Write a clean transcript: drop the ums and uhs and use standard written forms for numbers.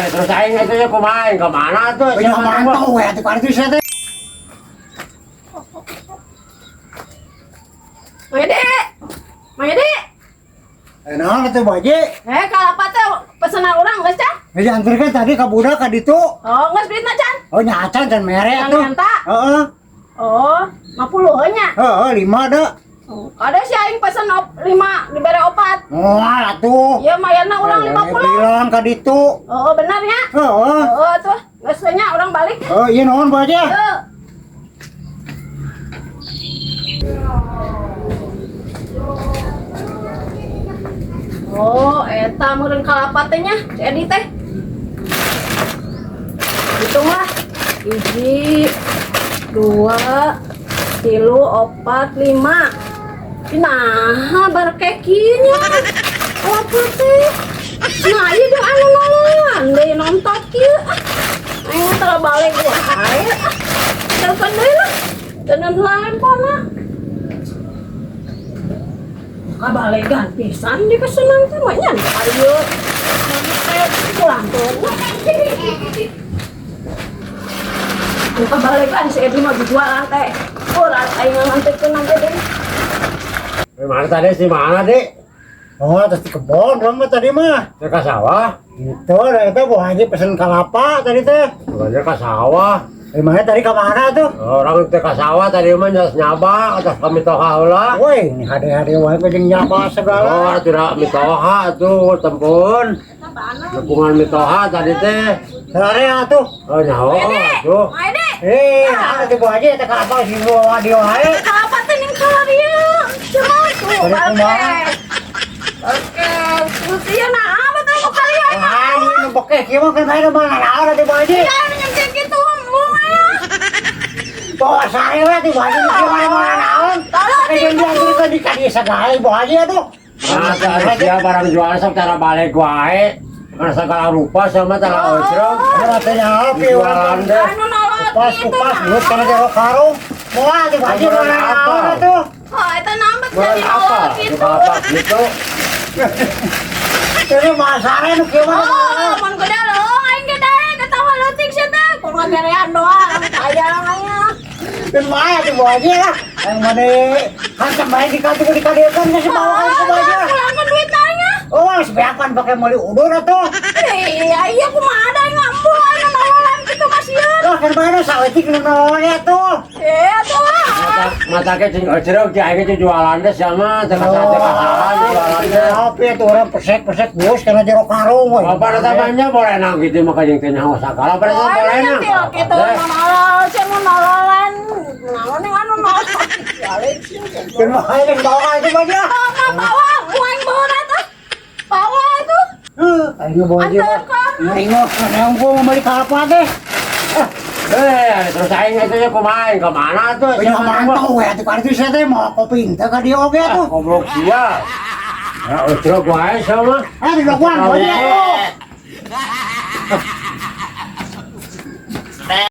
terus aing itu ya kumain ke mana tuh? Siapa mantau ya di kali itu teh. Mayade. Nah, itu baje. Kalapa teh pesanan urang geus teh? Diantarkan tadi ke budak ka ditu. Oh, geus duitna can? Oh, nyacan dan mere tuh. Nyanta? Heeh. Oh, 50 nya. Heeh, 5 dah. Ada si aing pesen 5 dibere opat. Moal atuh. Ieu mayana urang 50. Bilang ka ditu. Oh, bener ya? Heeh. Oh, tuh. Geus nya urang balik. Oh, ieu naon baje? Heuh. Oh, eta meureun kalapa teh nya, si Edi teh. Hitung lah. 1, 2, 3, 4, 5. Nah, bar kekinya. Kalapa teh. Nah, ieu jeung anu nolongan deui nonton kieu. Aing tara balik wae. Telepon deui lah. Tenan handphone. Kabalegan pisan di pesenan teh mah nya ayeuna pulang tuh. Kabalegan si Edi mah dijualan teh. Urang aing ngantikeun nanti deh. Mana tadi si mana dek? Oh, atas di kebon orang mah tadi mah. Ke sawah. Itu ada itu Bu Haji pesen kalapa tadi teh. Bukannya ke sawah. Mana tadi ke mana tuh? Orang teh ke sawah tadi mah nyas nyaba atas kami toha heula. Woi, ini hade-hade wae jeung nyapa segala. Oh, tidak mitoha tuh tempun. Dukungan mitoha tadi teh. Sare atuh. Oh, nyaho tuh. Edi. Ada di Bu Haji teh kalapa si wae wae. Kalapa teh ning kalau dia. Cuma tuh. Dari kumaha? Oke, terus ieu nah apa teh mau kalian? Ah, ini nembeke kieu mah kan bae mana ada di Bu Haji. Ya yang kayak gitu mau ya. Bawa sare we di Bu Haji kieu mana naon. Kayak dia di kadi sagala Bu Haji atuh. Nah, dia barang jual sok cara balik wae. Kan segala rupa sama tara ojrong. Ada tanya apa Jualan deh. Anu nolong Kupas duit kana jero karung. Moal di Bu Haji mana naon atuh. Oh, itu nambah Jualan jadi apa? nolong gitu. Jualan apa gitu? Jadi masare nu kieu mah. Oh, mun gede loh, aing gede, ketawa leutik sih teh. Kun ngagerean doang, aya aya. Dan mah di Bu Haji lah. Yang mana hancam bae di kadi kan geus bawa ka Bu Haji. Pulangkan duit tanya. Oh, sebeakan pakai mali udur atuh. Iya kumaha ada yang ngambil anu nololan gitu Mas ieu. Lah kan bae saeutik nu nolongnya tuh. Tuh. Mata ke cing ojrong ki aing jualan deh sama teka-teka jualan deh. Tapi itu orang pesek bos kana jero karung we. Apa namanya boleh nang gitu maka jeung teh nyaho sakala pada Oh, boleh ini nang. gitu nolol, saya mau nololan. Naon yang anu nolol. Dan mah aing bawa itu aja. Bawa, uang bawa eta. Bawa itu. Aing bawa aja. Aing mah kana gua mau balik apa teh. Terus aing itu ya kumain ke mana tuh? Banyak mantau ya di kali itu teh mau kopi teh ka dia oge tuh. Goblok sia. Ya ojrong wae sama. Di lakuan aja tuh.